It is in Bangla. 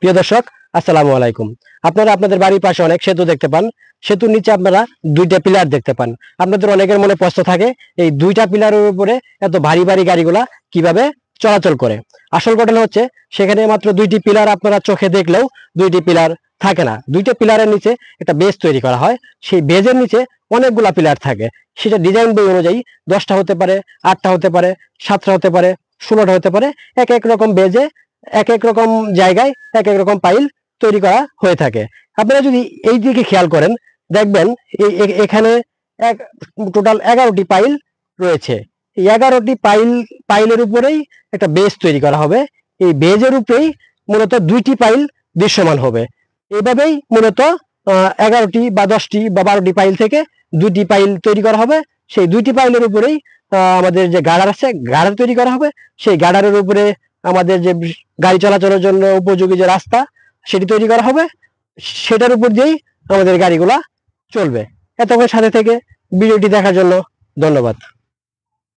প্রিয় দর্শক, আসসালামু আলাইকুম। আপনারা আপনাদের বাড়ির পাশে অনেক সেতু দেখতে পান। সেতুর নিচে আপনারা দুইটা পিলার দেখতে পান। আপনাদের অনেকের মনে প্রশ্ন থাকে, এই দুইটা পিলারের উপরে এত ভারী ভারী গাড়িগুলা কিভাবে চলাচল করে। আসল ঘটনা হচ্ছে, সেখানে মাত্র দুইটি পিলার আপনারা চোখে দেখলেও দুইটি পিলার থাকে না। দুইটা পিলারের নিচে একটা বেজ তৈরি করা হয়। সেই বেজের নিচে অনেকগুলা পিলার থাকে। সেটা ডিজাইন বই অনুযায়ী 10টা হতে পারে, 8টা হতে পারে, 7টা হতে পারে, 16টা হতে পারে। এক এক রকম বেজে এক এক রকম জায়গায় এক এক রকম পাইল তৈরি করা হয়ে থাকে। আপনারা যদি এই দিকে খেয়াল করেন, দেখবেন এখানে এক টোটাল 11টি পাইল রয়েছে। এই 11টি পাইলের উপরেই একটা বেজ তৈরি করা হবে। এই বেজের উপরেই মূলত দুইটি পাইল দৃশ্যমান হবে। এইভাবেই মূলত 11টি বা 10টি বা 12টি পাইল থেকে দুইটি পাইল তৈরি করা হবে। সেই দুইটি পাইলের উপরেই আমাদের যে গার্ডার আছে, গার্ডার তৈরি করা হবে। সেই গার্ডারের উপরে আমাদের যে গাড়ি চলাচলের জন্য উপযোগী যে রাস্তা, সেটি তৈরি করা হবে। সেটার উপর দিয়েই আমাদের গাড়িগুলা চলবে। এতক্ষণ সাথে থেকে ভিডিওটি দেখার জন্য ধন্যবাদ।